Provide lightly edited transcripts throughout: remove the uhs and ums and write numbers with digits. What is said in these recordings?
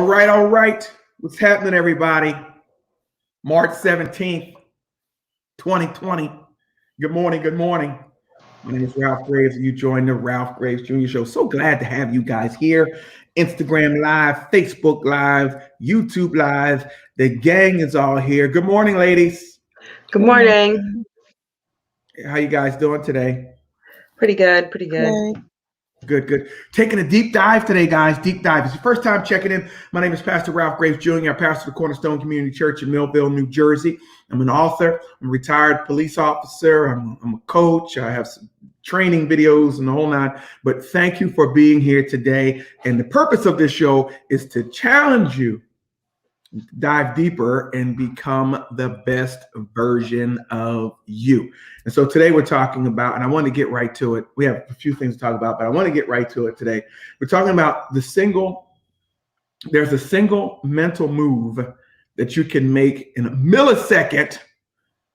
All right. What's happening, everybody? March 17th, 2020. Good morning. Good morning. My name is Ralph Graves, and you joined the Ralph Graves Jr. Show. So glad to have you guys here. Instagram Live, Facebook Live, YouTube Live. The gang is all here. Good morning, ladies. Good morning. How you guys doing today? Pretty good. Pretty good. Good. Taking a deep dive today, guys. Deep dive. It's your first time checking in. My name is Pastor Ralph Graves Jr. I pastor the Cornerstone Community Church in Millville, New Jersey. I'm an author. I'm a retired police officer. I'm a coach. I have some training videos and the whole nine. But thank you for being here today. And the purpose of this show is to challenge you, dive deeper, and become the best version of you. And so today we're talking about, and I want to get right to it. We have a few things to talk about, but I want to get right to it today. We're talking about there's a single mental move that you can make in a millisecond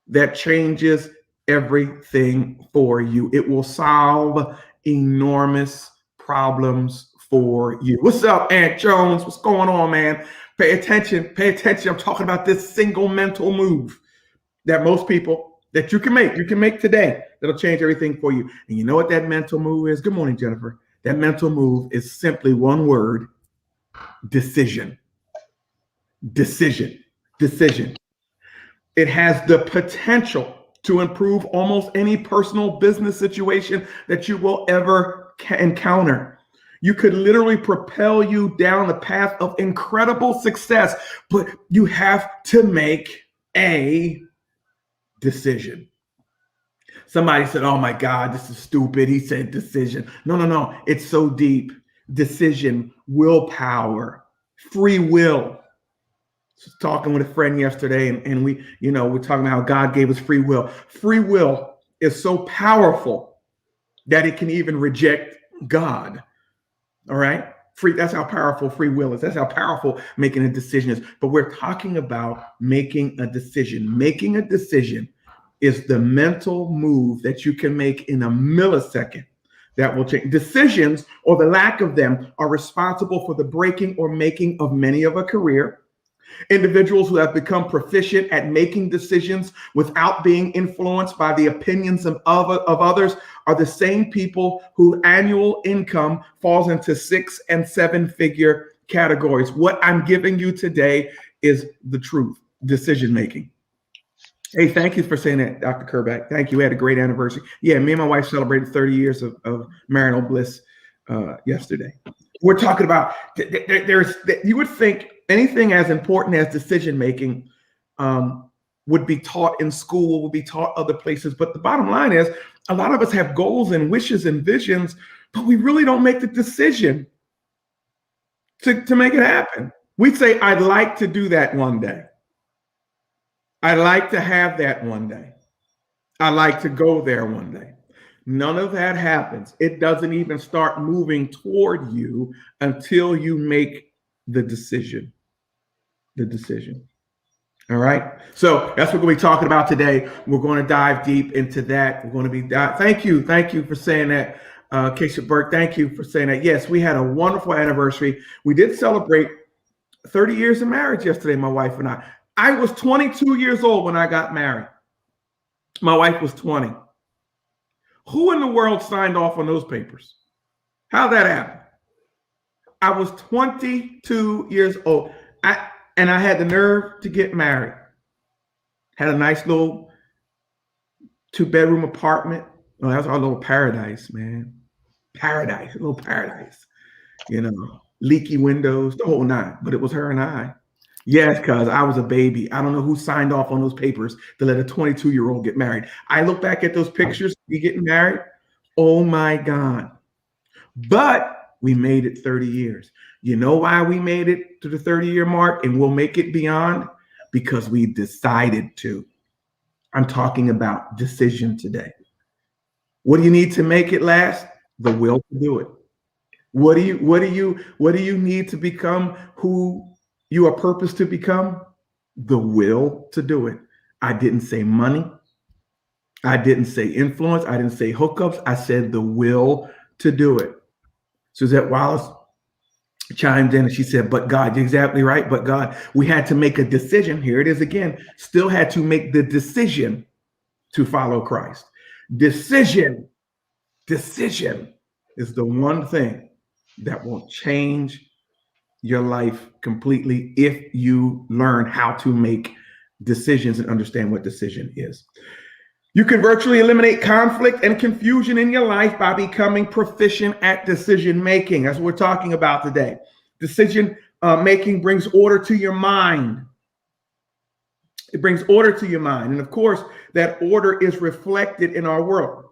that changes everything for you. It will solve enormous problems for you. What's up, Aunt Jones? What's going on, man? Pay attention. I'm talking about this single mental move that most people, that you can make today, that'll change everything for you. And you know what that mental move is? Good morning, Jennifer. That mental move is simply one word: decision. Decision. It has the potential to improve almost any personal business situation that you will ever encounter. You could literally propel you down the path of incredible success, but you have to make a decision. Somebody said, "Oh my God, this is stupid." He said decision. No. It's so deep. Decision, willpower, free will. I was talking with a friend yesterday, and we're talking about how God gave us free will. Free will is so powerful that it can even reject God. All right. That's how powerful free will is. That's how powerful making a decision is. But we're talking about making a decision. Making a decision is the mental move that you can make in a millisecond that will change. Decisions, or the lack of them, are responsible for the breaking or making of many of a career. Individuals who have become proficient at making decisions without being influenced by the opinions of others are the same people whose annual income falls into 6- and 7-figure categories. What I'm giving you today is the truth. Decision making. Hey, thank you for saying that, Dr. Kerbeck. Thank you. We had a great anniversary. Yeah, me and my wife celebrated 30 years of marital bliss yesterday. We're talking about you would think anything as important as decision making would be taught in school, would be taught other places. But the bottom line is, a lot of us have goals and wishes and visions, but we really don't make the decision to make it happen. We say, "I'd like to do that one day. I'd like to have that one day. I'd like to go there one day." None of that happens. It doesn't even start moving toward you until you make the decision. All right. So that's what we're going to be talking about today. We're going to dive deep into that. We're going to be Thank you for saying that, Keisha Burke. Thank you for saying that. Yes, we had a wonderful anniversary. We did celebrate 30 years of marriage yesterday, my wife and I. I was 22 years old when I got married. My wife was 20. Who in the world signed off on those papers? How'd that happen? I was 22 years old. I had the nerve to get married. Had a nice little 2-bedroom apartment. Oh, that was our little paradise, man. A little paradise. Leaky windows, the whole nine. But it was her and I. Yes, because I was a baby. I don't know who signed off on those papers to let a 22-year-old get married. I look back at those pictures, we getting married. Oh my God. But we made it 30 years. You know why we made it to the 30-year mark and we'll make it beyond? Because we decided to. I'm talking about decision today. What do you need to make it last? The will to do it. What do you need to become who you are purposed to become? The will to do it. I didn't say money. I didn't say influence. I didn't say hookups. I said the will to do it. Suzette Wallace chimed in and she said, but God, you're exactly right. But God, we had to make a decision. Here it is again. Still had to make the decision to follow Christ. Decision is the one thing that will change your life completely if you learn how to make decisions and understand what decision is. You can virtually eliminate conflict and confusion in your life by becoming proficient at decision making. That's what we're talking about today. Decision making brings order to your mind. It brings order to your mind. And of course, that order is reflected in our world.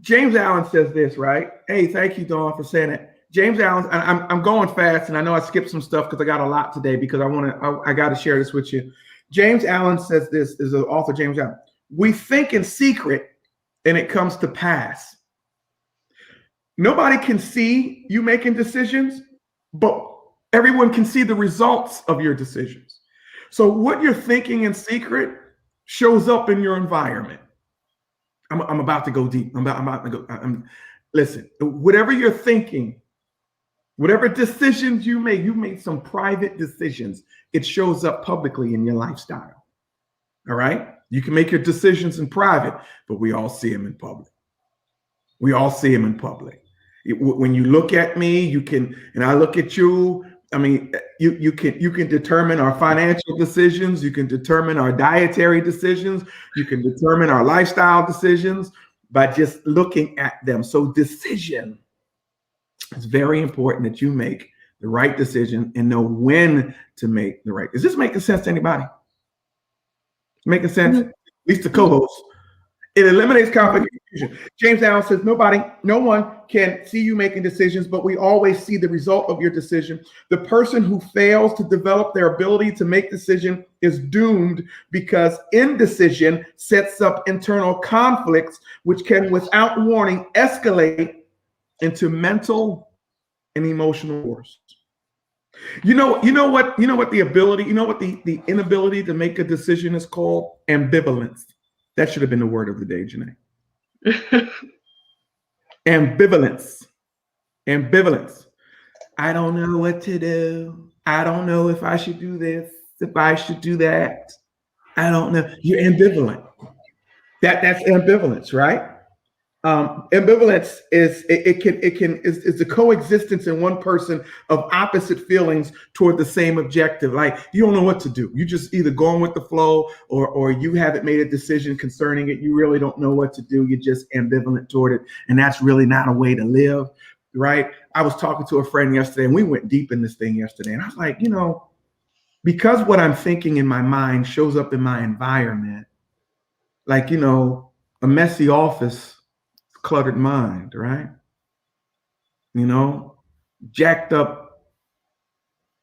James Allen says this, right? Hey, thank you, Dawn, for saying it. James Allen, I'm going fast, and I know I skipped some stuff because I got a lot today because I got to share this with you. James Allen says this, is the author James Allen. We think in secret and it comes to pass. Nobody can see you making decisions, but everyone can see the results of your decisions. So what you're thinking in secret shows up in your environment. I'm about to go deep. I'm about to go. Listen, whatever you're thinking, whatever decisions you made some private decisions. It shows up publicly in your lifestyle. All right. You can make your decisions in private, but we all see them in public. We all see them in public. When you look at me, you can, and I look at you. I mean, you can determine our financial decisions. You can determine our dietary decisions. You can determine our lifestyle decisions by just looking at them. So decision, it's very important that you make the right decision and know when to make the right. Is this making sense to anybody? Making sense? At least the co-host. It eliminates conflict and confusion. James Allen says, no one can see you making decisions, but we always see the result of your decision. The person who fails to develop their ability to make decision is doomed because indecision sets up internal conflicts, which can, without warning, escalate into mental and emotional wars. You know what the inability to make a decision is called? Ambivalence. That should have been the word of the day, Janae. Ambivalence. I don't know what to do. I don't know if I should do this, if I should do that. I don't know. You're ambivalent. That's ambivalence, right? Ambivalence is the coexistence in one person of opposite feelings toward the same objective. Like you don't know what to do. You just either going with the flow or you haven't made a decision concerning it. You really don't know what to do. You're just ambivalent toward it. And that's really not a way to live, right? I was talking to a friend yesterday and we went deep in this thing yesterday. And I was like, because what I'm thinking in my mind shows up in my environment, like, a messy office, cluttered mind, right? Jacked up,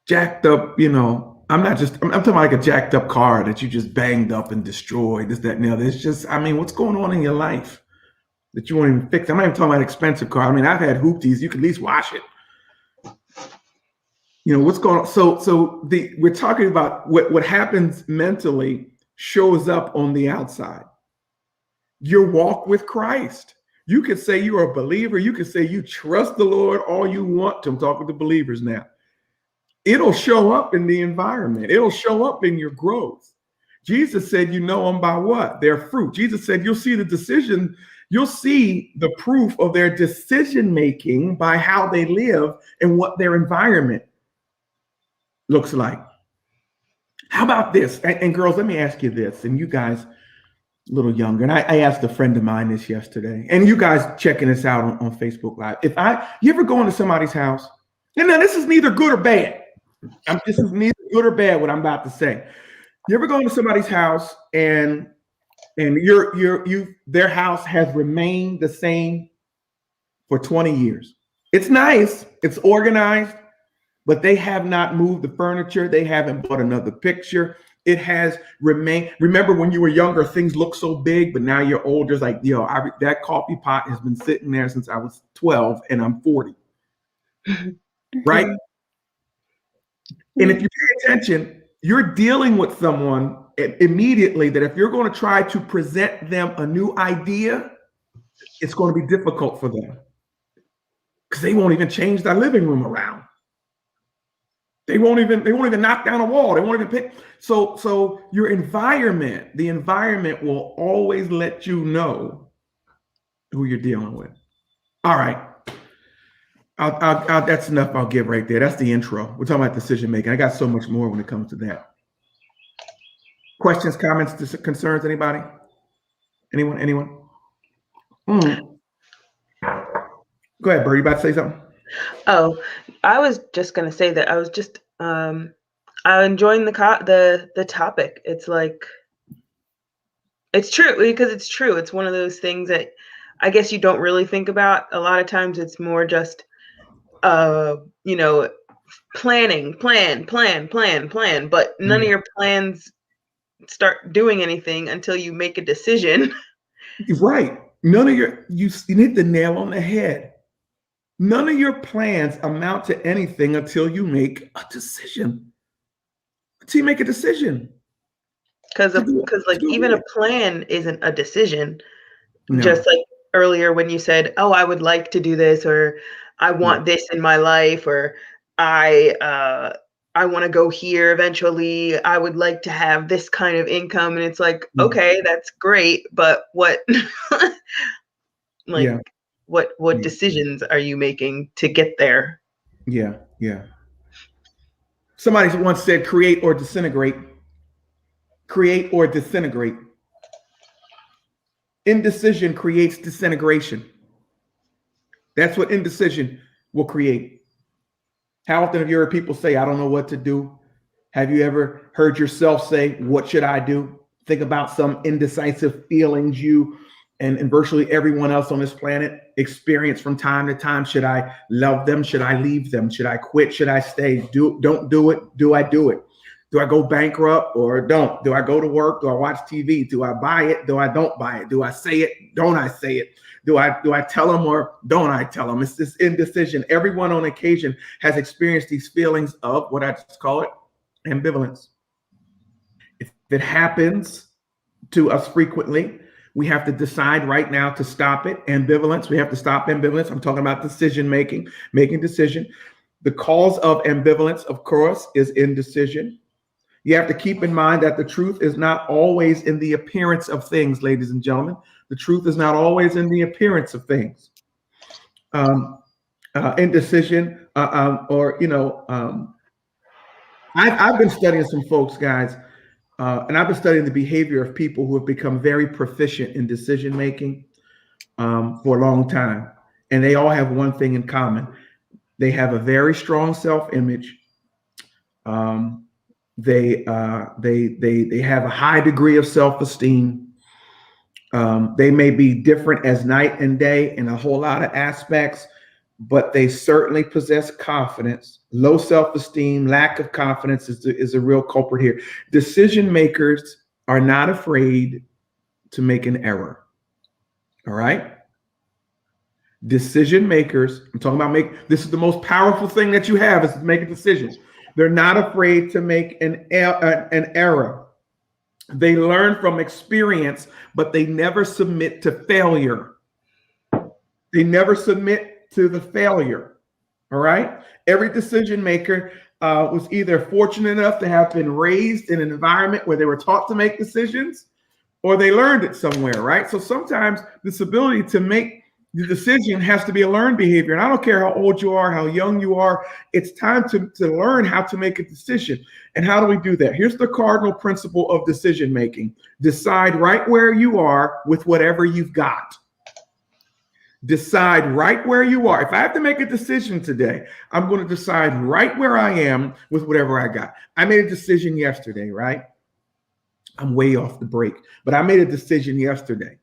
I'm talking like a jacked up car that you just banged up and destroyed, this, that, and the other. It's just, what's going on in your life that you won't even fix? I'm not even talking about an expensive car. I've had hoopties, you can at least wash it. What's going on? So we're talking about what happens mentally shows up on the outside. Your walk with Christ. You could say you're a believer. You could say you trust the Lord all you want to. I'm talking to believers now. It'll show up in the environment. It'll show up in your growth. Jesus said, you know them by what? Their fruit. Jesus said, you'll see the proof of their decision making by how they live and what their environment looks like. How about this? And girls, let me ask you this, and you guys, a little younger, and I asked a friend of mine this yesterday, and you guys checking this out on Facebook Live. You ever go into somebody's house, and now this is neither good or bad. This is neither good or bad what I'm about to say. You ever go into somebody's house and their house has remained the same for 20 years. It's nice, it's organized, but they have not moved the furniture. They haven't bought another picture. It has remained. Remember when you were younger, things looked so big, but now you're older. It's like, that coffee pot has been sitting there since I was 12 and I'm 40. Right? And if you pay attention, you're dealing with someone immediately that if you're going to try to present them a new idea, it's going to be difficult for them. because they won't even change their living room around. They won't even knock down a wall. They won't even pick. So your environment, the environment will always let you know who you're dealing with. All right. That's enough I'll give right there. That's the intro. We're talking about decision making. I got so much more when it comes to that. Questions, comments, concerns, anybody? Anyone? Go ahead, Bert. You about to say something? Oh, I was just gonna say that I was just I'm enjoying the topic. It's like it's true because it's true. It's one of those things that I guess you don't really think about. A lot of times it's more just planning, plan, but none of your plans start doing anything until you make a decision. Right. None of you hit the nail on the head. None of your plans amount to anything until you make a decision. Until you make a decision. Because like even a plan isn't a decision. No. Just like earlier when you said, "Oh, I would like to do this," or "I want this in my life," or I want to go here eventually. I would like to have this kind of income, and it's like, okay, that's great, but what, what decisions are you making to get there? Yeah. Somebody once said, "Create or disintegrate." Create or disintegrate. Indecision creates disintegration. That's what indecision will create. How often have you heard people say, "I don't know what to do"? Have you ever heard yourself say, "What should I do?" Think about some indecisive feelings you and virtually everyone else on this planet experience from time to time. Should I love them? Should I leave them? Should I quit? Should I stay? Don't do it. Do I do it? Do I go bankrupt or don't? Do I go to work? Do I watch TV? Do I buy it? Do I don't buy it? Do I say it? Don't I say it? Do I tell them or don't I tell them? It's this indecision. Everyone on occasion has experienced these feelings of what I just call it ambivalence. If it happens to us frequently, we have to decide right now to stop it. Ambivalence, we have to stop ambivalence. I'm talking about decision making decision. The cause of ambivalence, of course, is indecision. You have to keep in mind that the truth is not always in the appearance of things, ladies and gentlemen. The truth is not always in the appearance of things. Indecision, I've been studying some folks, guys, and I've been studying the behavior of people who have become very proficient in decision making for a long time, and they all have one thing in common: they have a very strong self-image. They have a high degree of self-esteem. They may be different as night and day in a whole lot of aspects, but they certainly possess confidence. Low self-esteem, lack of confidence is a real culprit here. Decision makers are not afraid to make an error. All right? Decision makers, I'm talking about this is the most powerful thing that you have is to make a decision. They're not afraid to make an error. They learn from experience, but they never submit to failure. They never submit to the failure. All right. Every decision maker was either fortunate enough to have been raised in an environment where they were taught to make decisions, or they learned it somewhere. Right. So sometimes this ability to make the decision has to be a learned behavior. And I don't care how old you are, how young you are. It's time to learn how to make a decision. And how do we do that? Here's the cardinal principle of decision making. Decide right where you are with whatever you've got. Decide right where you are. If I have to make a decision today, I'm going to decide right where I am with whatever I got. I made a decision yesterday, right? I'm way off the break, but I made a decision yesterday.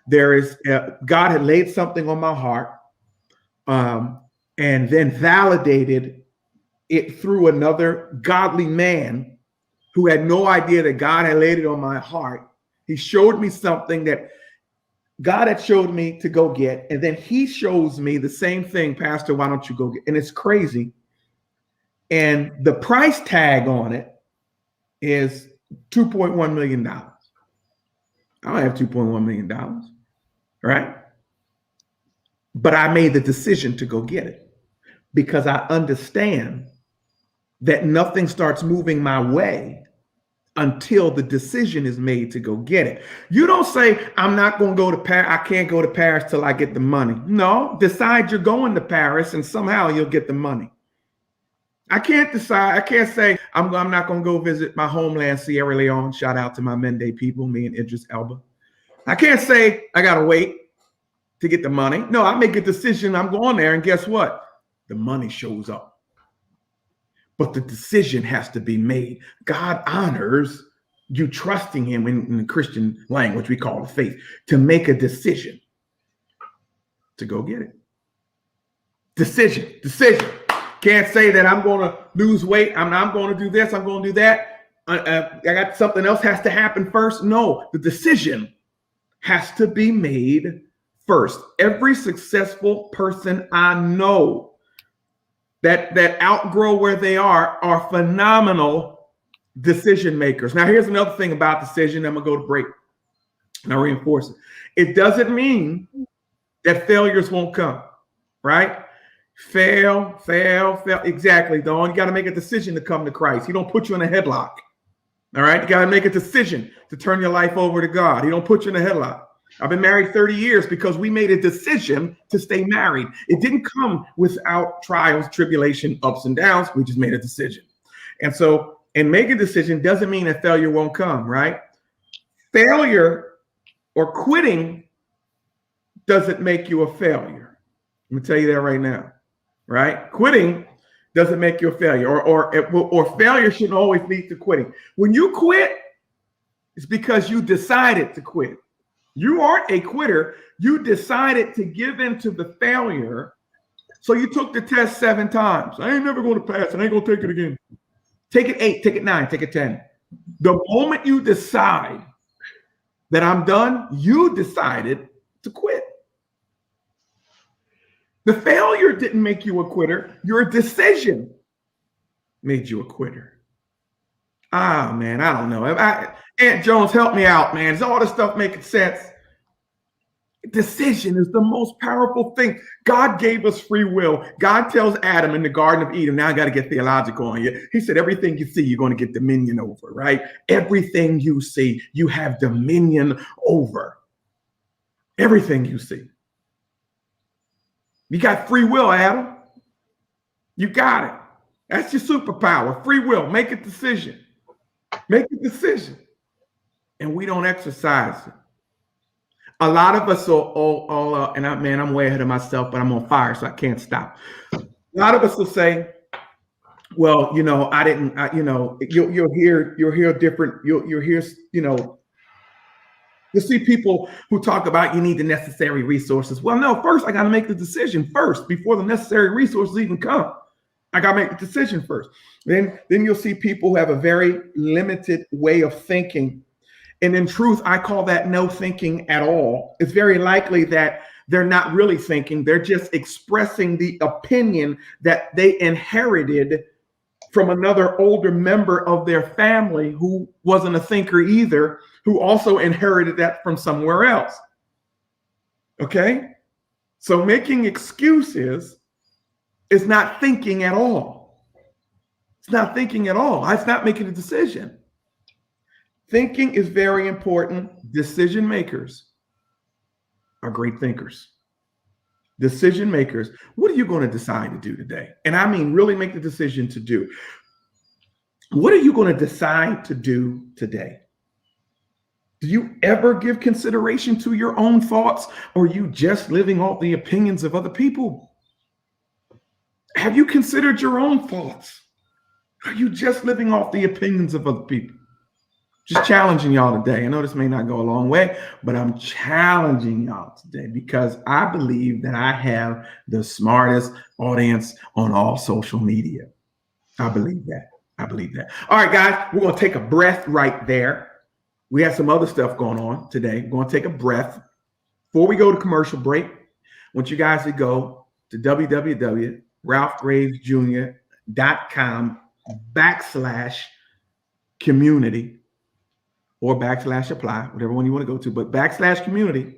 God had laid something on my heart and then validated it through another godly man who had no idea that God had laid it on my heart. He showed me something that God had showed me to go get. And then he shows me the same thing, Pastor, why don't you go get? And it's crazy. And the price tag on it is $2.1 million. I don't have $2.1 million, right? But I made the decision to go get it. because I understand that nothing starts moving my way until the decision is made to go get it. You don't say, I'm not going to go to Paris. I can't go to Paris till I get the money. No, decide you're going to Paris and somehow you'll get the money. I can't decide. I can't say, I'm not going to go visit my homeland, Sierra Leone. Shout out to my Mende people, me and Idris Elba. I can't say I got to wait to get the money. No, I make a decision. I'm going there. And guess what? The money shows up. But the decision has to be made. God honors you trusting him in the Christian language we call the faith, to make a decision to go get it. Decision. Can't say that I'm going to lose weight. I'm going to do this. I'm going to do that. I got something else has to happen first. No, the decision has to be made first. Every successful person I know that outgrow where they are phenomenal decision makers. Now, here's another thing about decision. I'm going to go to break and I'll reinforce it. It doesn't mean that failures won't come, right? Fail. Exactly, Dawn. You got to make a decision to come to Christ. He don't put you in a headlock. All right. You got to make a decision to turn your life over to God. He don't put you in a headlock. I've been married 30 years because we made a decision to stay married. It didn't come without trials, tribulation, ups and downs. We just made a decision. And make a decision doesn't mean that failure won't come, right? Failure or quitting doesn't make you a failure. Let me tell you that right now, right? Quitting doesn't make you a failure, or failure shouldn't always lead to quitting. When you quit, it's because you decided to quit. You aren't a quitter. You decided to give in to the failure. So you took the test 7 times. I ain't never going to pass. I ain't going to take it again. Take it 8, take it 9, take it 10. The moment you decide that I'm done, you decided to quit. The failure didn't make you a quitter. Your decision made you a quitter. Ah, man, I don't know. Aunt Jones, help me out, man. Is all this stuff making sense? Decision is the most powerful thing. God gave us free will. God tells Adam in the Garden of Eden, now I got to get theological on you. He said, everything you see, you're going to get dominion over, right? Everything you see, you have dominion over. Everything you see. You got free will, Adam. You got it. That's your superpower. Free will. Make a decision. Make a decision. And we don't exercise it. A lot of us I'm way ahead of myself, but I'm on fire, so I can't stop. A lot of us will say, well, you'll hear different, you'll hear, you see people who talk about you need the necessary resources. Well, no, first I got to make the decision first before the necessary resources even come. I got to make the decision first. Then you'll see people who have a very limited way of thinking. And in truth, I call that no thinking at all. It's very likely that they're not really thinking. They're just expressing the opinion that they inherited from another older member of their family who wasn't a thinker either, who also inherited that from somewhere else. Okay? So making excuses is not thinking at all. It's not thinking at all. It's not making a decision. Thinking is very important. Decision makers are great thinkers. Decision makers. What are you going to decide to do today? And I mean, really make the decision to do. What are you going to decide to do today? Do you ever give consideration to your own thoughts, or are you just living off the opinions of other people? Have you considered your own thoughts? Are you just living off the opinions of other people? Just challenging y'all today. I know this may not go a long way, but I'm challenging y'all today because I believe that I have the smartest audience on all social media. I believe that. I believe that. All right, guys, we're going to take a breath right there. We have some other stuff going on today. We're going to take a breath. Before we go to commercial break, I want you guys to go to www.ralphgravesjr.com/community or /apply, whatever one you want to go to, but /community.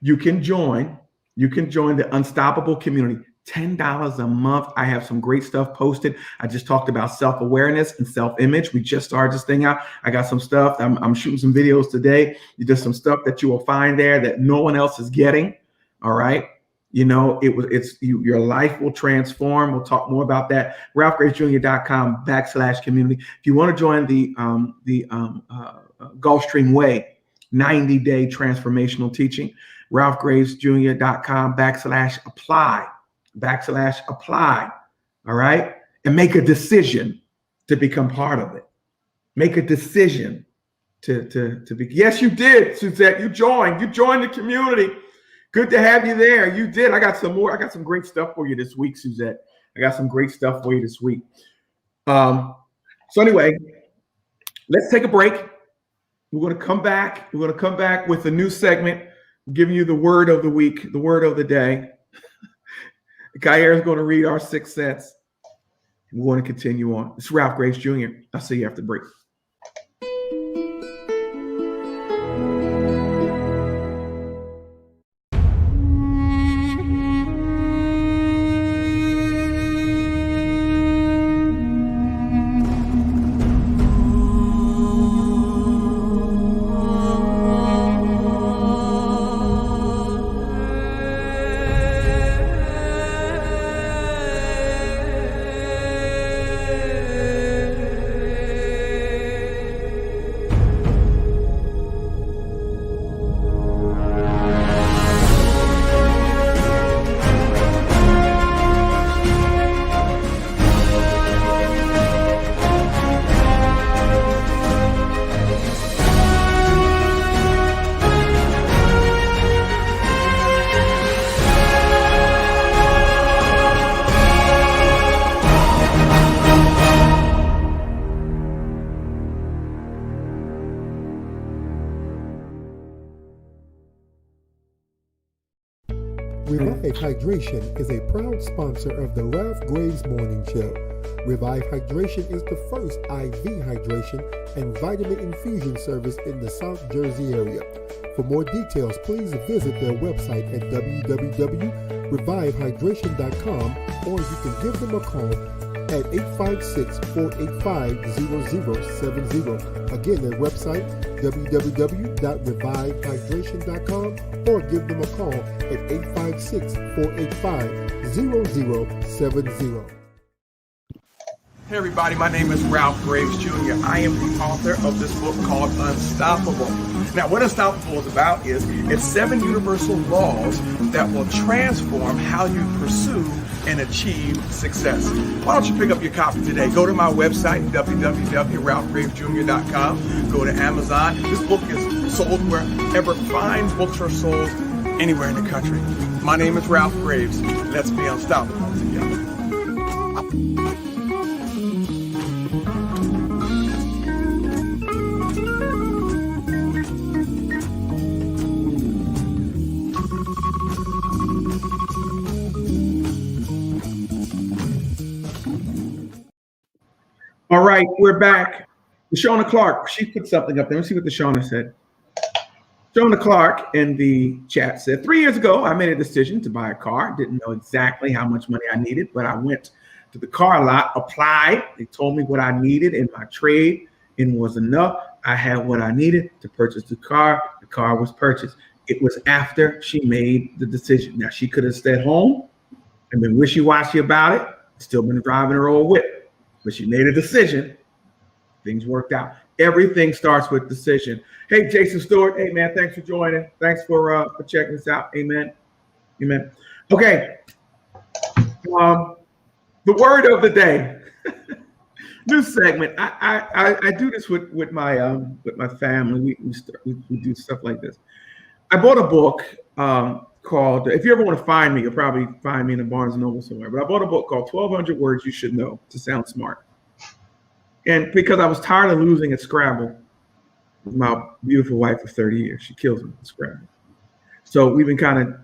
You can join the unstoppable community. $10 a month. I have some great stuff posted. I just talked about self-awareness and self-image. We just started this thing out. I got some stuff. I'm shooting some videos today. There's some stuff that you will find there that no one else is getting. All right. You know, your life will transform. We'll talk more about that. RalphGravesJr.com/community. If you want to join the Gulfstream Way 90-day transformational teaching, RalphGravesJr.com/apply. All right. And make a decision to become part of it. Make a decision to be. Yes, you did, Suzette. You joined the community. Good to have you there. You did. I got some more. I got some great stuff for you this week, Suzette. I got some great stuff for you this week. So anyway, let's take a break. We're going to come back. We're going to come back with a new segment, giving you the word of the week, the word of the day. Kyer is going to read our 6 cents. We're going to continue on. It's Ralph Graves Jr. I'll see you after the break. Revive Hydration is a proud sponsor of the Ralph Graves Morning Show. Revive Hydration is the first IV hydration and vitamin infusion service in the South Jersey area. For more details, please visit their website at www.revivehydration.com, or you can give them a call at 856-485-0070. Again, their website, www.revivehydration.com, or give them a call at 856-485-0070. Hey everybody, my name is Ralph Graves Jr. I am the author of this book called Unstoppable. Now, what Unstoppable is about is it's 7 universal laws that will transform how you pursue and achieve success. Why don't you pick up your copy today? Go to my website, www.ralphgravesjr.com. Go to Amazon. This book is sold wherever fine books are sold anywhere in the country. My name is Ralph Graves. Let's be unstoppable together. All right, we're back. Shauna Clark, she put something up there. Let's see what the Shauna said. Shauna Clark in the chat said, 3 years ago, I made a decision to buy a car. Didn't know exactly how much money I needed, but I went to the car lot, applied. They told me what I needed in my trade, and it was enough. I had what I needed to purchase the car. The car was purchased. It was after she made the decision. Now, she could have stayed home and been wishy-washy about it, still been driving her old whip. But she made a decision. Things worked out. Everything starts with decision. Hey, Jason Stewart. Hey, man, thanks for joining. Thanks for checking this out. Amen. Amen. Okay. The word of the day. New segment. I do this with my family. We do stuff like this. I bought a book called, if you ever want to find me, you'll probably find me in a Barnes & Noble somewhere, but I bought a book called 1,200 Words You Should Know to Sound Smart. And because I was tired of losing at Scrabble with my beautiful wife of 30 years, she kills me at Scrabble. So we've been kind of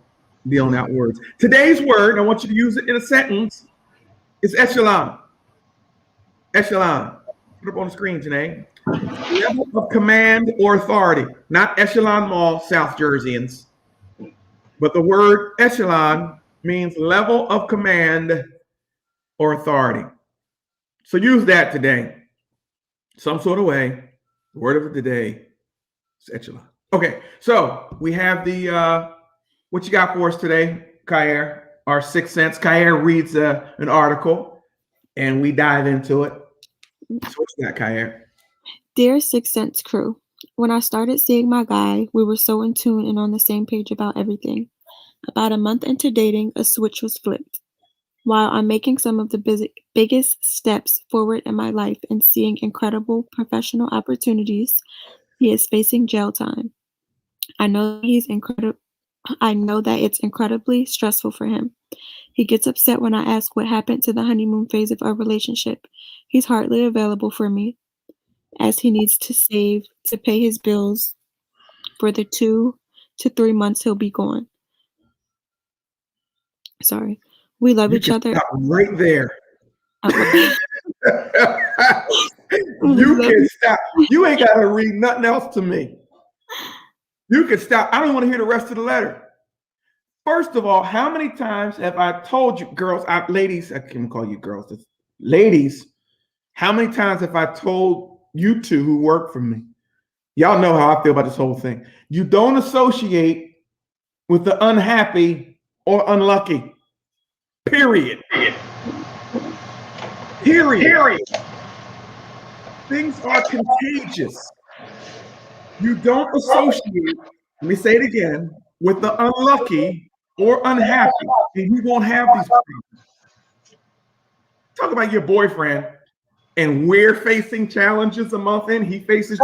dealing out words. Today's word, I want you to use it in a sentence, is echelon. Echelon. Put it up on the screen, Janae. Level of command or authority, not Echelon Mall, South Jerseyans. But the word echelon means level of command or authority. So use that today. Some sort of way. The word of the day, setula. Okay, so we have the, what you got for us today, Kair? Our 6 cents. Kair reads an article and we dive into it. So what you got, Kair? Dear 6 Cents crew, when I started seeing my guy, we were so in tune and on the same page about everything. About a month into dating, a switch was flipped. While I'm making some of the biggest steps forward in my life and seeing incredible professional opportunities, he is facing jail time. I know that it's incredibly stressful for him. He gets upset when I ask what happened to the honeymoon phase of our relationship. He's hardly available for me, as he needs to save to pay his bills for the 2 to 3 months he'll be gone. Sorry. We love each other. Stop right there. You can stop. You ain't got to read nothing else to me. You can stop. I don't want to hear the rest of the letter. First of all, how many times have I told you, girls, ladies, I can't call you girls, ladies, how many times have I told you two who work for me? Y'all know how I feel about this whole thing. You don't associate with the unhappy or unlucky. Period. Things are contagious. You don't associate, let me say it again, with the unlucky or unhappy, and you won't have these problems. Talk about your boyfriend, and we're facing challenges a month in. He faces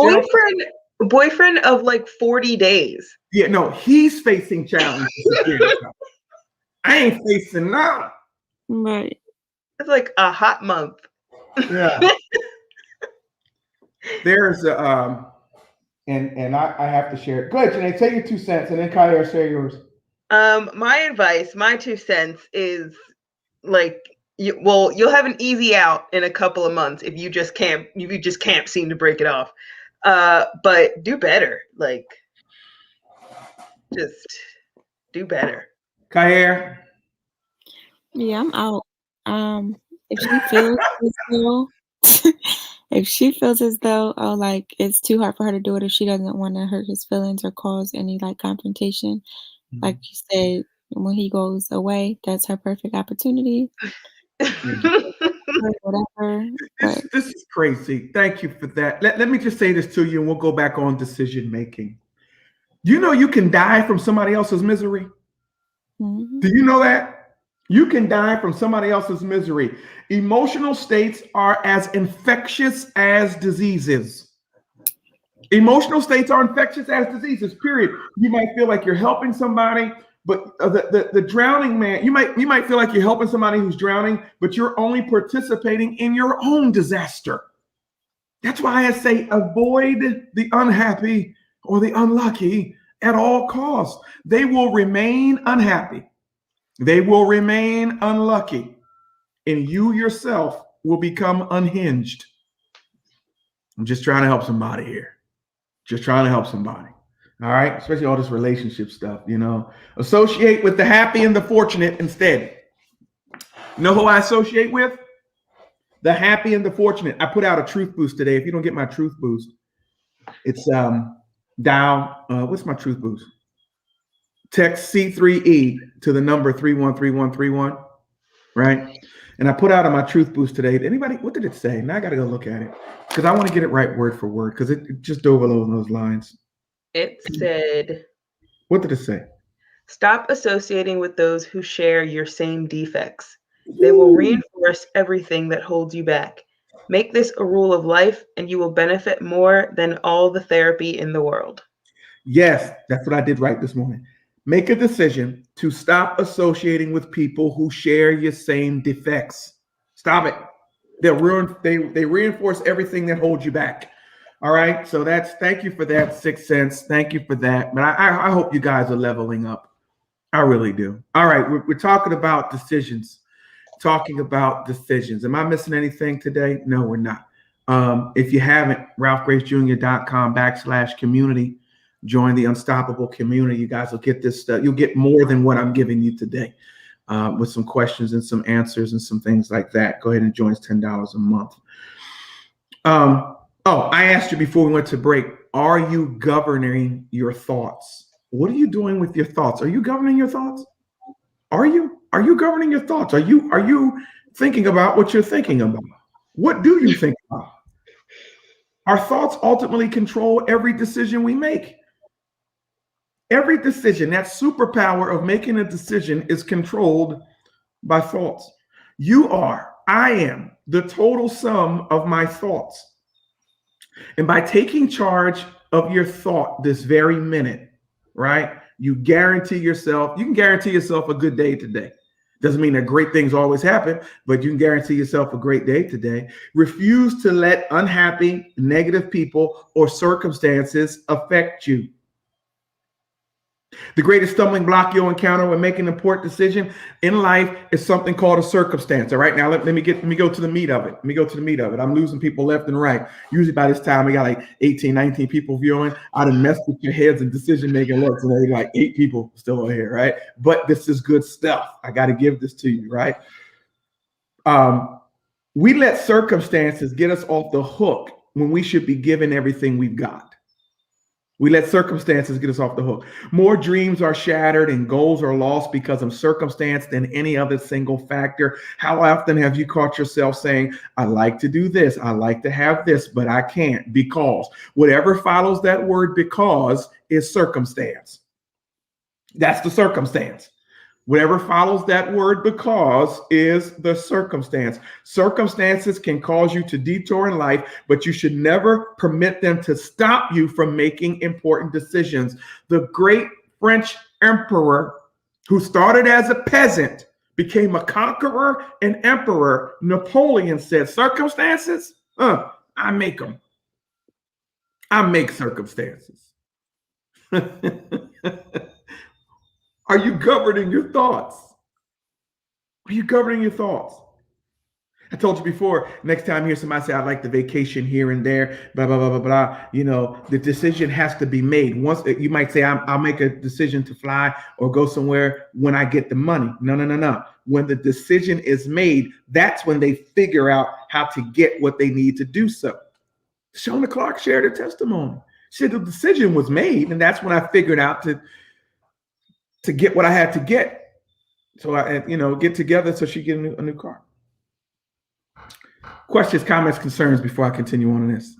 boyfriend of like 40 days. Yeah, no, he's facing challenges. I ain't facing none. Right. It's like a hot month. Yeah. There's and I have to share it. Go ahead, Janae, say your 2 cents, and then Kair, share yours. My advice, my 2 cents is like, you'll have an easy out in a couple of months if you just can't seem to break it off. But do better. Like, just do better. Kair. Yeah, I'm out. If she feels as though like it's too hard for her to do it, if she doesn't want to hurt his feelings or cause any like confrontation, like you said, when he goes away, that's her perfect opportunity. Whatever. This is crazy. Thank you for that. Let me just say this to you, and we'll go back on decision making. Do you know you can die from somebody else's misery? Mm-hmm. Do you know that? You can die from somebody else's misery. Emotional states are as infectious as diseases. Emotional states are infectious as diseases, period. You might feel like you're helping somebody, but the drowning man, you might feel like you're helping somebody who's drowning, but you're only participating in your own disaster. That's why I say avoid the unhappy or the unlucky at all costs. They will remain unhappy. They will remain unlucky, and you yourself will become unhinged. I'm just trying to help somebody here. Just trying to help somebody. All right. Especially all this relationship stuff, you know. Associate with the happy and the fortunate instead. You know who I associate with? The happy and the fortunate. I put out a truth boost today. If you don't get my truth boost, it's dial. What's my truth boost? Text C3E to the number 313131, right? And I put out on my truth boost today. Anybody, what did it say? Now I got to go look at it because I want to get it right word for word because it just dove along those lines. It said, what did it say? Stop associating with those who share your same defects. They will reinforce everything that holds you back. Make this a rule of life and you will benefit more than all the therapy in the world. Yes, that's what I did right this morning. Make a decision to stop associating with people who share your same defects. Stop it. They reinforce everything that holds you back. All right. So thank you for that 6 cents. Thank you for that. But I hope you guys are leveling up. I really do. All right. We're talking about decisions. Am I missing anything today? No, we're not. If you haven't, ralphgracejr.com/community. Join the unstoppable community. You guys will get this stuff. You'll get more than what I'm giving you today. with some questions and some answers and some things like that. Go ahead and join us, $10 a month. I asked you before we went to break, are you governing your thoughts? What are you doing with your thoughts? Are you governing your thoughts? Are you governing your thoughts? Are you thinking about what you're thinking about? What do you think about? Our thoughts ultimately control every decision we make. Every decision, that superpower of making a decision, is controlled by thoughts. I am the total sum of my thoughts. And by taking charge of your thought this very minute, right, you can guarantee yourself a good day today. Doesn't mean that great things always happen, but you can guarantee yourself a great day today. Refuse to let unhappy, negative people or circumstances affect you. The greatest stumbling block you'll encounter when making an important decision in life is something called a circumstance. All right, now let me go to the meat of it. I'm losing people left and right. Usually by this time we got like 18, 19 people viewing. I done messed with your heads and decision making looks, and there's like 8 people still on here, right? But this is good stuff. I got to give this to you, right? We let circumstances get us off the hook when we should be given everything we've got. We let circumstances get us off the hook. More dreams are shattered and goals are lost because of circumstance than any other single factor. How often have you caught yourself saying, I like to do this, I like to have this, but I can't because? Whatever follows that word because is circumstance. That's the circumstance. Whatever follows that word because is the circumstance. Circumstances can cause you to detour in life, but you should never permit them to stop you from making important decisions. The great French emperor, who started as a peasant, became a conqueror and emperor, Napoleon, said, circumstances, I make them. I make circumstances. Are you governing your thoughts? Are you governing your thoughts? I told you before, next time you hear somebody say, I'd like the vacation here and there, blah, blah, blah, blah, blah. You know, the decision has to be made. Once you might say, I'll make a decision to fly or go somewhere when I get the money. No. When the decision is made, that's when they figure out how to get what they need to do so. Shona Clark shared her testimony. She said the decision was made, and that's when I figured out to get what I had to get. So I, get together so she get a new car. Questions, comments, concerns before I continue on this.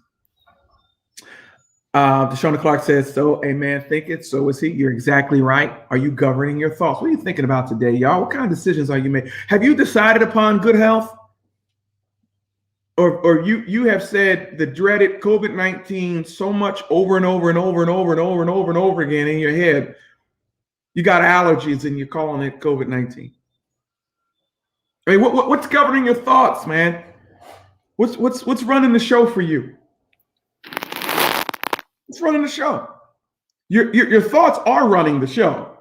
Shona Clark says, so a man thinketh, so is he. You're exactly right. Are you governing your thoughts? What are you thinking about today, y'all? What kind of decisions are you making? Have you decided upon good health? Or you have said the dreaded COVID-19 so much over and over and over and over and over and over and over again in your head. You got allergies and you're calling it COVID-19. I mean, what's governing your thoughts, man? What's running the show for you? What's running the show? Your thoughts are running the show.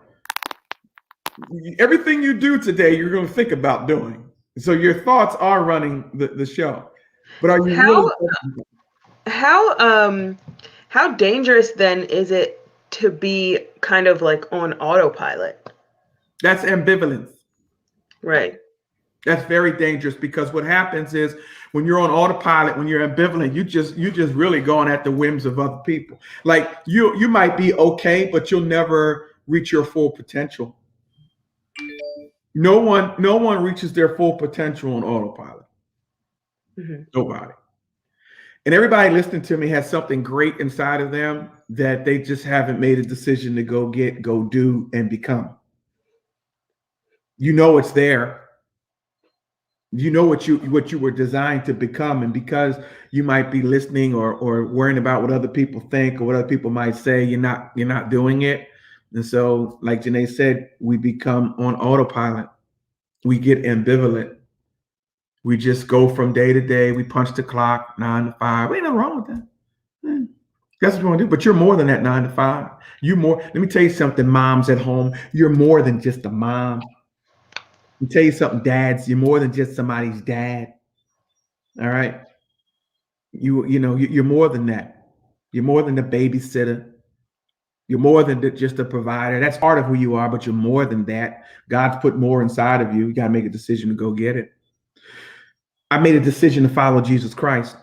Everything you do today, you're going to think about doing. So your thoughts are running the show. But are you how dangerous then is it to be kind of like on autopilot? That's ambivalence. Right. That's very dangerous because what happens is when you're on autopilot, when you're ambivalent, you just really going at the whims of other people. Like you might be okay, but you'll never reach your full potential. No one reaches their full potential on autopilot. Mm-hmm. Nobody. And everybody listening to me has something great inside of them that they just haven't made a decision to go get, go do, and become. You know it's there. You know what you were designed to become, and because you might be listening or worrying about what other people think or what other people might say, you're not doing it. And so, like Janae said, we become on autopilot. We get ambivalent. We just go from day to day. We punch the clock, 9 to 5. Ain't nothing wrong with that. That's what you want to do. But you're more than that 9 to 5. Let me tell you something, moms at home. You're more than just a mom. Let me tell you something, dads. You're more than just somebody's dad. All right. You're more than that. You're more than the babysitter. You're more than just a provider. That's part of who you are, but you're more than that. God's put more inside of you. You got to make a decision to go get it. I made a decision to follow Jesus Christ.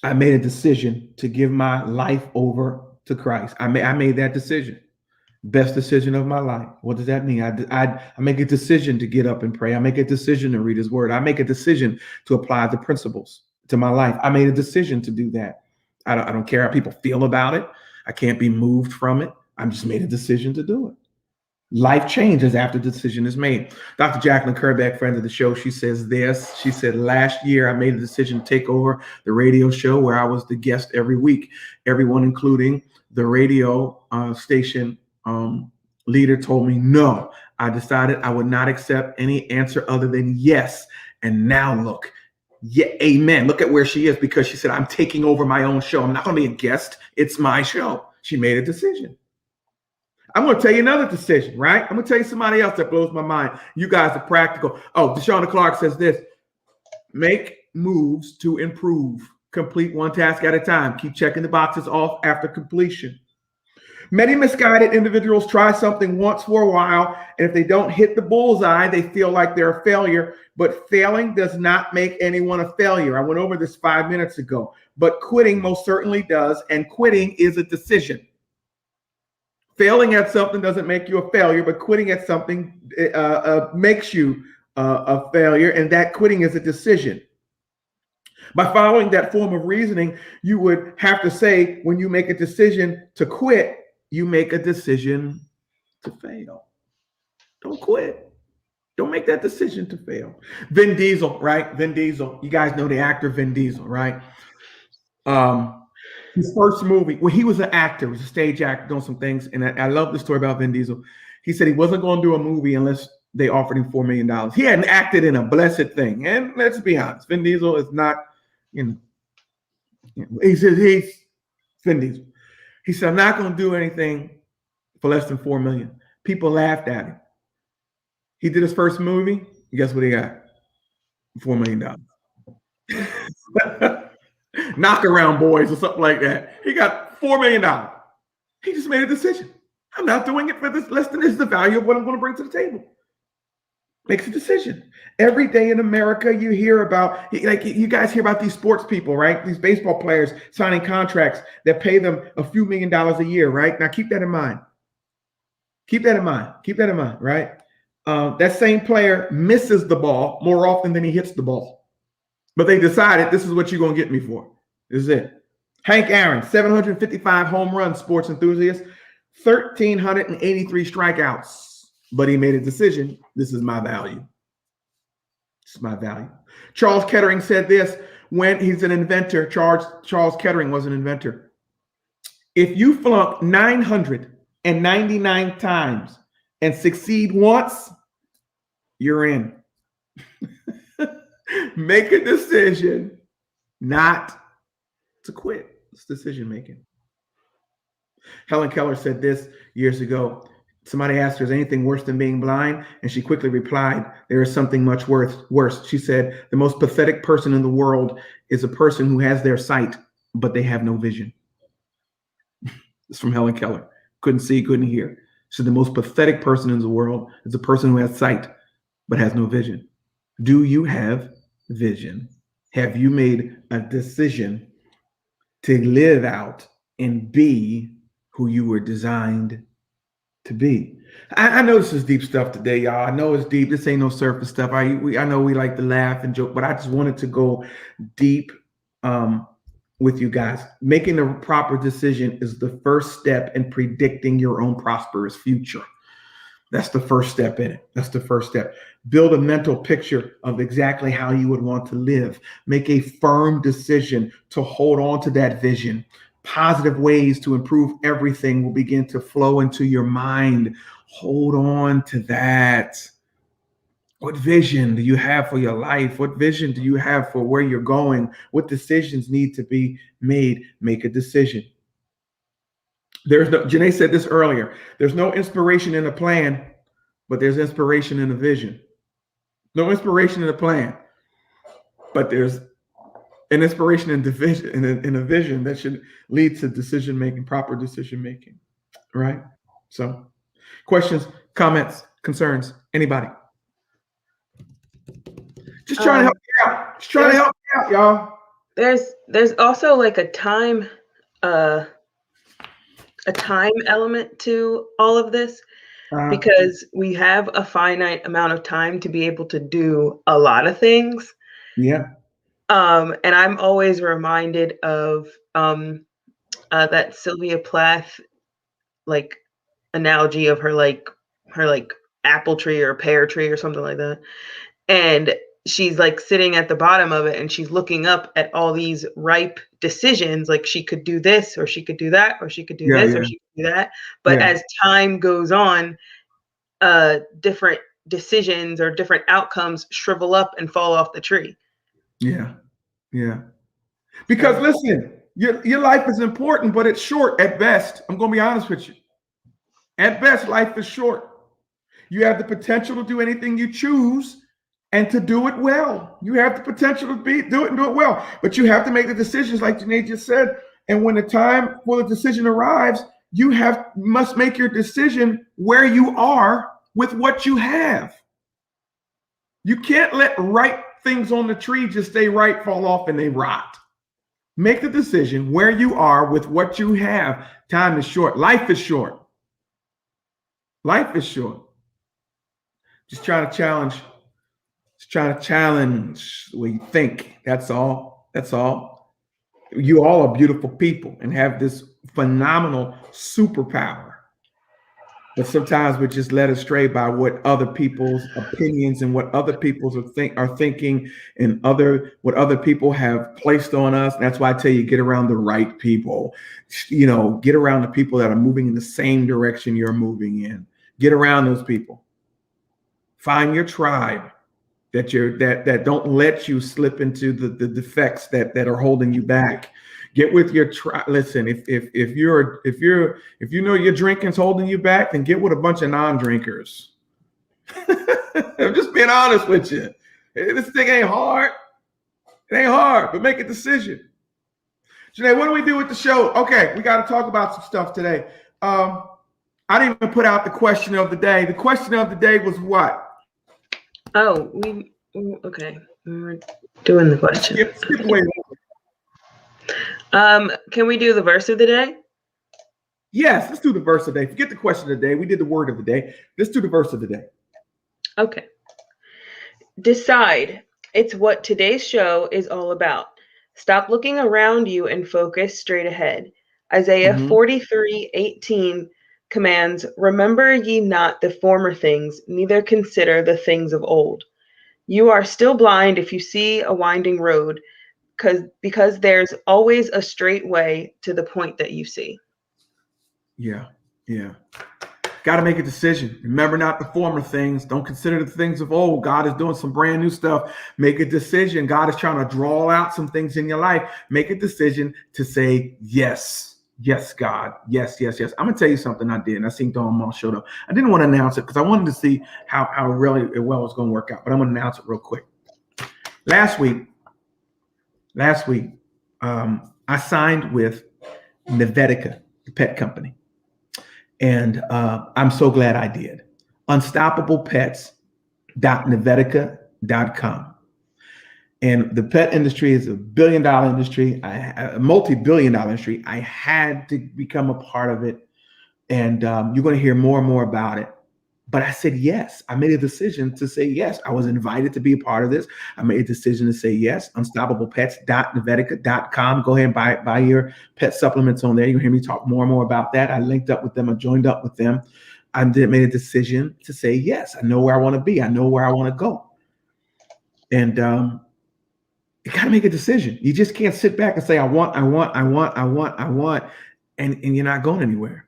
I made a decision to give my life over to Christ. I made that decision. Best decision of my life. What does that mean? I make a decision to get up and pray. I make a decision to read his word. I make a decision to apply the principles to my life. I made a decision to do that. I don't care how people feel about it. I can't be moved from it. I just made a decision to do it. Life changes after the decision is made. Dr. Jacqueline Kerbeck, friend of the show, she says this. She said, last year, I made a decision to take over the radio show where I was the guest every week. Everyone, including the radio station leader, told me no. I decided I would not accept any answer other than yes. And now look, yeah, amen. Look at where she is, because she said, I'm taking over my own show. I'm not going to be a guest. It's my show. She made a decision. I'm going to tell you another decision, right? I'm going to tell you somebody else that blows my mind. You guys are practical. Oh, Deshauna Clark says this: make moves to improve. Complete one task at a time. Keep checking the boxes off after completion. Many misguided individuals try something once for a while, and if they don't hit the bullseye, they feel like they're a failure. But failing does not make anyone a failure. I went over this 5 minutes ago, but quitting most certainly does, and quitting is a decision. Failing at something doesn't make you a failure, but quitting at something makes you a failure, and that quitting is a decision. By following that form of reasoning, you would have to say, when you make a decision to quit, you make a decision to fail. Don't quit. Don't make that decision to fail. Vin Diesel, right? Vin Diesel. You guys know the actor Vin Diesel, right? His first movie, well, he was an actor, he was a stage actor doing some things. And I love the story about Vin Diesel. He said he wasn't going to do a movie unless they offered him $4 million. He hadn't acted in a blessed thing. And let's be honest, Vin Diesel is not, he said, he's Vin Diesel. He said, I'm not going to do anything for less than $4 million. People laughed at him. He did his first movie. Guess what he got? $4 million. Knock around boys or something like that. He got $4 million. He just made a decision. I'm not doing it for this less than this is the value of what I'm going to bring to the table. Makes a decision. Every day in America, you hear about, like you guys hear about these sports people, right? These baseball players signing contracts that pay them a few $1 million a year, right? Now keep that in mind. Keep that in mind. Keep that in mind, right? That same player misses the ball more often than he hits the ball. But they decided, this is what you're going to get me for. This is it. Hank Aaron, 755 home runs, sports enthusiast, 1,383 strikeouts. But he made a decision. This is my value. This is my value. Charles Kettering said this when he's an inventor. Charles Kettering was an inventor. If you flunk 999 times and succeed once, you're in. Make a decision not to quit. It's decision making. Helen Keller said this years ago. Somebody asked her, is anything worse than being blind? And she quickly replied, there is something much worse. She said, the most pathetic person in the world is a person who has their sight, but they have no vision. It's from Helen Keller. Couldn't see, couldn't hear. So the most pathetic person in the world is a person who has sight, but has no vision. Do you have vision? Have you made a decision to live out and be who you were designed to be? I know this is deep stuff today, y'all. I know it's deep. This ain't no surface stuff. I know we like to laugh and joke, but I just wanted to go deep with you guys. Making the proper decision is the first step in predicting your own prosperous future. That's the first step in it. That's the first step. Build a mental picture of exactly how you would want to live. Make a firm decision to hold on to that vision. Positive ways to improve everything will begin to flow into your mind. Hold on to that. What vision do you have for your life? What vision do you have for where you're going? What decisions need to be made? Make a decision. Janae said this earlier. There's no inspiration in a plan, but there's inspiration in a vision. No inspiration in a plan, but there's an inspiration in a vision that should lead to decision making, proper decision making. Right. So questions, comments, concerns, anybody? Just trying to help you out. Just trying to help you out, y'all. There's also like a time element to all of this, because we have a finite amount of time to be able to do a lot of things. Yeah. And I'm always reminded of that Sylvia Plath like analogy of her apple tree or pear tree or something like that. And she's like sitting at the bottom of it and she's looking up at all these ripe decisions. Like she could do this or she could do that, or she could do this or she could do that. But as time goes on, different decisions or different outcomes shrivel up and fall off the tree. Yeah. Yeah. Because listen, your life is important, but it's short at best. I'm going to be honest with you. At best, life is short. You have the potential to do anything you choose and to do it well. You have the potential to do it and do it well, but you have to make the decisions like Janae just said. And when the time for the decision arrives, you must make your decision where you are with what you have. You can't let ripe things on the tree just stay ripe, fall off, and they rot. Make the decision where you are with what you have. Time is short. Life is short. Life is short. Just trying to challenge the way you think. That's all. That's all. You all are beautiful people and have this phenomenal superpower. But sometimes we're just led astray by what other people's opinions and what other people are thinking and what other people have placed on us. And that's why I tell you, get around the right people. Get around the people that are moving in the same direction you're moving in. Get around those people. Find your tribe that don't let you slip into the defects that are holding you back. Get with your tribe. Listen, if you know your drinking's holding you back, then get with a bunch of non-drinkers. I'm just being honest with you. This thing ain't hard. It ain't hard, but make a decision. Janae, what do we do with the show? Okay, we got to talk about some stuff today. I didn't even put out the question of the day. The question of the day was what? Oh, okay. We're doing the question. Skip away. Can we do the verse of the day? Yes, let's do the verse of the day. Forget the question of the day. We did the word of the day. Let's do the verse of the day. Okay. Decide. It's what today's show is all about. Stop looking around you and focus straight ahead. Isaiah 43:18 commands, remember ye not the former things, neither consider the things of old. You are still blind if you see a winding road, because there's always a straight way to the point that you see. Yeah. Got to make a decision. Remember not the former things. Don't consider the things of old. God is doing some brand new stuff. Make a decision. God is trying to draw out some things in your life. Make a decision to say yes. Yes, God. Yes. I'm going to tell you something I did. And I seen Dawn Moss showed up. I didn't want to announce it because I wanted to see how really well it was going to work out. But I'm going to announce it real quick. Last week, I signed with Nevetica, the pet company. And I'm so glad I did. UnstablePets.Nevetica.com. And the pet industry is a billion-dollar industry, a multi-billion-dollar industry. I had to become a part of it. And you're going to hear more and more about it. But I said yes. I made a decision to say yes. I was invited to be a part of this. I made a decision to say yes. UnstablePets.Nevetica.com. Go ahead and buy your pet supplements on there. You'll hear me talk more and more about that. I linked up with them. I joined up with them. I made a decision to say yes. I know where I want to be. I know where I want to go. And you got to make a decision. You just can't sit back and say, I want, and you're not going anywhere.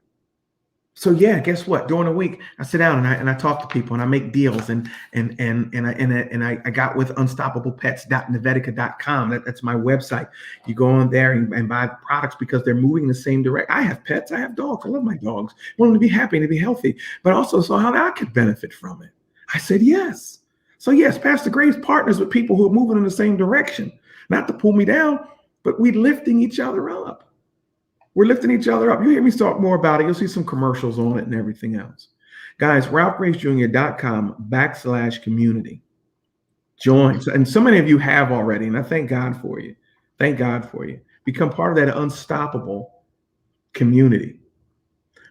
So yeah, guess what? During the week, I sit down and I talk to people and I make deals and I got with UnstablePets.Nevetica.com. That's my website. You go on there and buy the products because they're moving in the same direction. I have pets. I have dogs. I love my dogs. I want them to be happy and to be healthy, but also so how I could benefit from it. I said yes. So yes, Pastor Graves partners with people who are moving in the same direction, not to pull me down, but we lifting each other up. We're lifting each other up. You hear me talk more about it. You'll see some commercials on it and everything else. Guys, RalphGravesJr.com/community. Join. And so many of you have already, and I thank God for you. Thank God for you. Become part of that unstoppable community.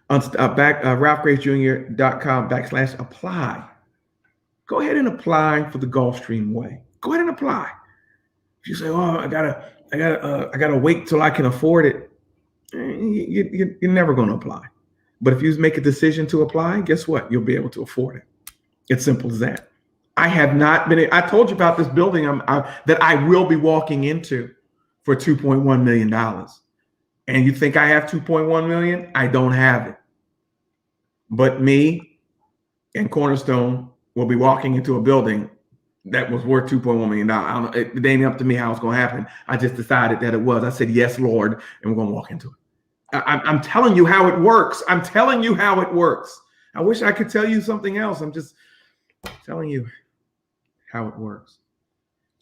RalphGravesJr.com/apply. Go ahead and apply for the Gulfstream Way. Go ahead and apply. If you say, "Oh, I gotta wait till I can afford it," you're never going to apply. But if you make a decision to apply, guess what? You'll be able to afford it. It's simple as that. I have not been. I told you about this building that I will be walking into for $2.1 million. And you think I have 2.1 million? I don't have it. But me and Cornerstone will be walking into a building that was worth $2.1 million. It ain't up to me how it's going to happen. I just decided that it was. I said, yes, Lord, and we're going to walk into it. I'm telling you how it works. I'm telling you how it works. I wish I could tell you something else. I'm just telling you how it works.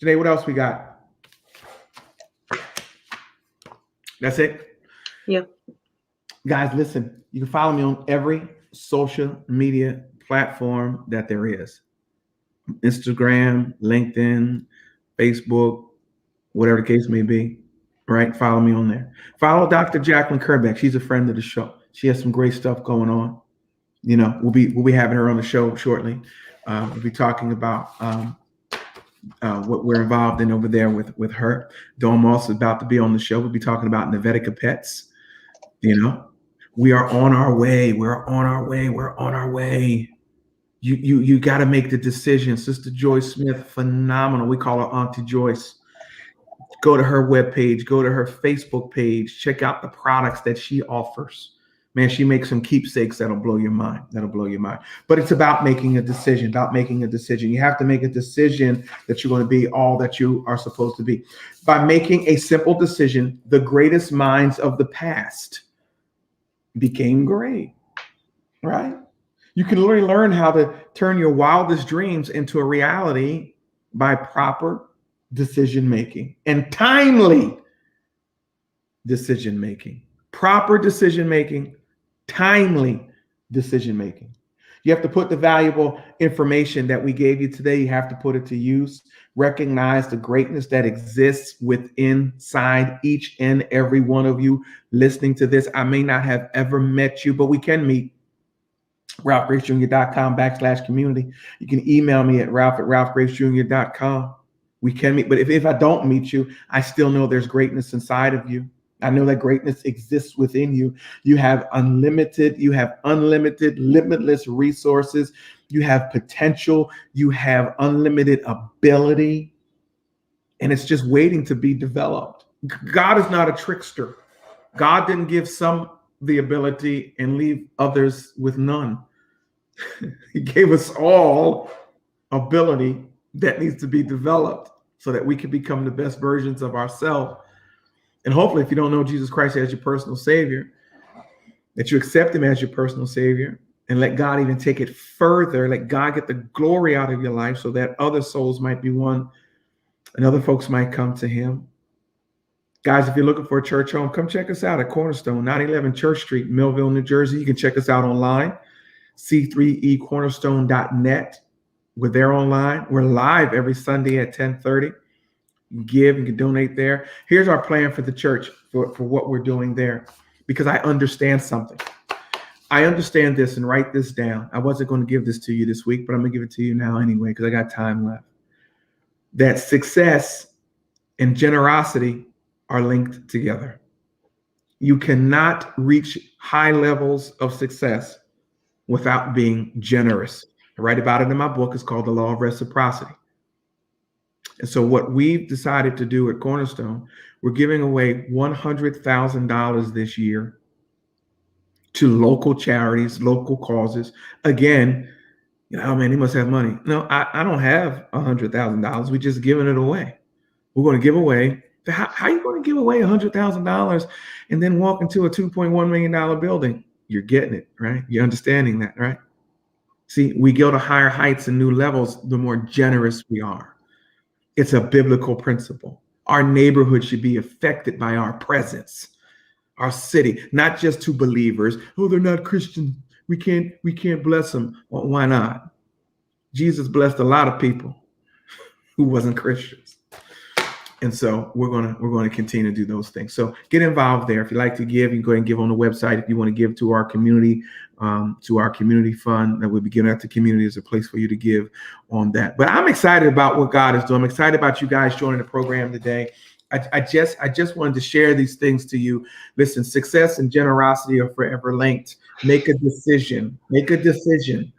Janae, what else we got? That's it? Yeah. Guys, listen, you can follow me on every social media platform that there is. Instagram, LinkedIn, Facebook, whatever the case may be, right? Follow me on there. Follow Dr. Jacqueline Kerbeck. She's a friend of the show. She has some great stuff going on. You know, we'll be having her on the show shortly. We'll be talking about what we're involved in over there with her. Dawn Moss is about to be on the show. We'll be talking about Navetica Pets. You know, we are on our way. We're on our way. We're on our way. You got to make the decision. Sister Joyce Smith, phenomenal. We call her Auntie Joyce. Go to her webpage. Go to her Facebook page. Check out the products that she offers. Man, she makes some keepsakes that'll blow your mind. That'll blow your mind. But it's about making a decision. You have to make a decision that you're going to be all that you are supposed to be. By making a simple decision, the greatest minds of the past became great, right? You can literally learn how to turn your wildest dreams into a reality by proper decision-making and timely decision-making. Proper decision-making, timely decision-making. You have to put the valuable information that we gave you today, you have to put it to use. Recognize the greatness that exists inside each and every one of you listening to this. I may not have ever met you, but we can meet. RalphGravesJr.com/community. You can email me at Ralph@RalphGravesJr.com. We can meet, but if I don't meet you, I still know there's greatness inside of you. I know that greatness exists within you. You have unlimited, limitless resources. You have potential. You have unlimited ability. And it's just waiting to be developed. God is not a trickster. God didn't give some the ability and leave others with none. He gave us all ability that needs to be developed so that we can become the best versions of ourselves. And hopefully, if you don't know Jesus Christ as your personal Savior, that you accept him as your personal Savior and let God even take it further. Let God get the glory out of your life so that other souls might be won and other folks might come to him. Guys, if you're looking for a church home, come check us out at Cornerstone, 911 Church Street, Millville, New Jersey. You can check us out online, c3ecornerstone.net. We're there online. We're live every Sunday at 10:30. You can give, you can donate there. Here's our plan for the church for what we're doing there, because I understand something. I understand this, and write this down. I wasn't going to give this to you this week, but I'm going to give it to you now anyway because I got time left. That success and generosity are linked together. You cannot reach high levels of success without being generous. I write about it in my book. It's called The Law of Reciprocity. And so what we've decided to do at Cornerstone, we're giving away $100,000 this year to local charities, local causes. Again, you know, oh man, he must have money. No, I don't have $100,000. We're just giving it away. We're going to give away. How are you going to give away $100,000 and then walk into a $2.1 million building? You're getting it, right? You're understanding that, right? See, we go to higher heights and new levels the more generous we are. It's a biblical principle. Our neighborhood should be affected by our presence. our city, not just to believers. Oh, they're not Christian. We can't bless them. Well, why not? Jesus blessed a lot of people who wasn't Christians. And so we're going to continue to do those things. So get involved there. If you like to give, you can go ahead and give on the website. If you want to give to our community fund that we'll be giving out to community, is a place for you to give on that. But I'm excited about what God is doing. I'm excited about you guys joining the program today. I just wanted to share these things to you. Listen, success and generosity are forever linked. Make a decision. Make a decision.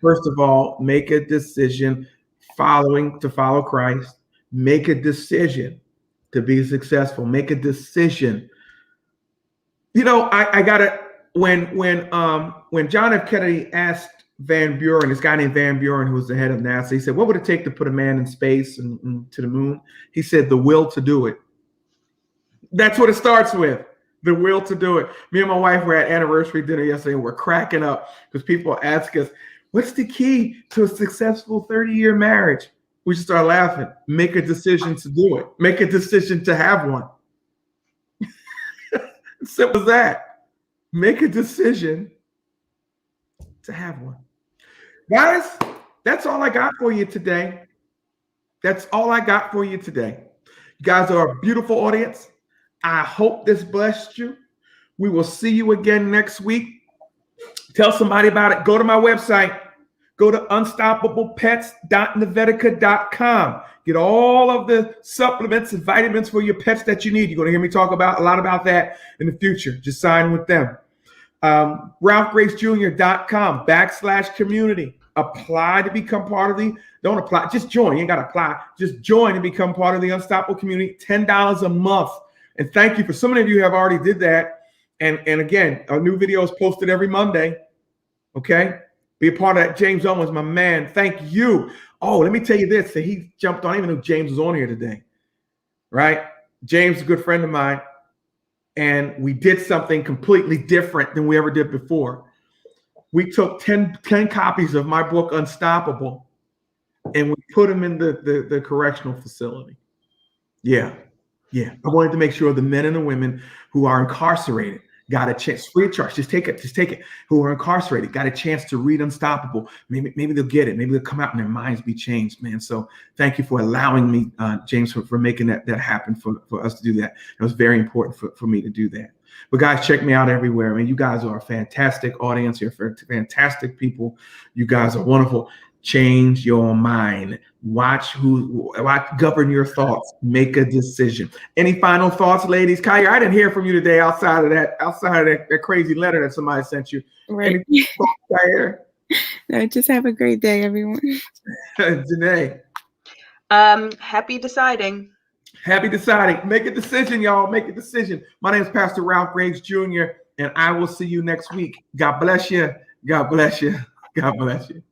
First of all, make a decision to follow Christ. Make a decision to be successful. Make a decision. You know, I gotta when John F. Kennedy asked Van Buren, this guy named Van Buren, who was the head of NASA, he said, "What would it take to put a man in space and to the moon?" He said, "The will to do it." That's what it starts with. The will to do it. Me and my wife were at anniversary dinner yesterday, and we're cracking up because people ask us, "What's the key to a successful 30-year marriage?" We just start laughing. Make a decision to do it. Make a decision to have one. Simple as that. Make a decision to have one. Guys, that's all I got for you today. That's all I got for you today. You guys are a beautiful audience. I hope this blessed you. We will see you again next week. Tell somebody about it. Go to my website. Go to unstoppablepets.navetica.com. Get all of the supplements and vitamins for your pets that you need. You're going to hear me talk about a lot about that in the future. Just sign with them. RalphGracejr.com/community. Apply to become part of don't apply, just join. You ain't got to apply. Just join and become part of the Unstoppable community. $10 a month. And thank you for so many of you who have already did that. And again, a new video is posted every Monday. Okay. Be a part of that. James Owens, my man. Thank you. Oh, let me tell you this. So he jumped on. I didn't even know James was on here today. Right? James is a good friend of mine. And we did something completely different than we ever did before. We took 10 copies of my book, Unstoppable, and we put them in the correctional facility. Yeah. I wanted to make sure the men and the women who are incarcerated got a chance, free of charge. Just take it. Who are incarcerated got a chance to read Unstoppable. Maybe they'll get it. Maybe they'll come out and their minds be changed, man. So thank you for allowing me, James, for making that happen for us to do that. It was very important for me to do that. But guys, check me out everywhere. I mean, you guys are a fantastic audience. You're fantastic people. You guys are wonderful. Change your mind. Watch govern your thoughts. Make a decision. Any final thoughts, ladies? Kaya, I didn't hear from you today outside of that crazy letter that somebody sent you. Right. Any thoughts, Kaya? No, just have a great day, everyone. Janae. Happy deciding. Happy deciding. Make a decision, y'all. Make a decision. My name is Pastor Ralph Graves Jr., and I will see you next week. God bless you. God bless you. God bless you.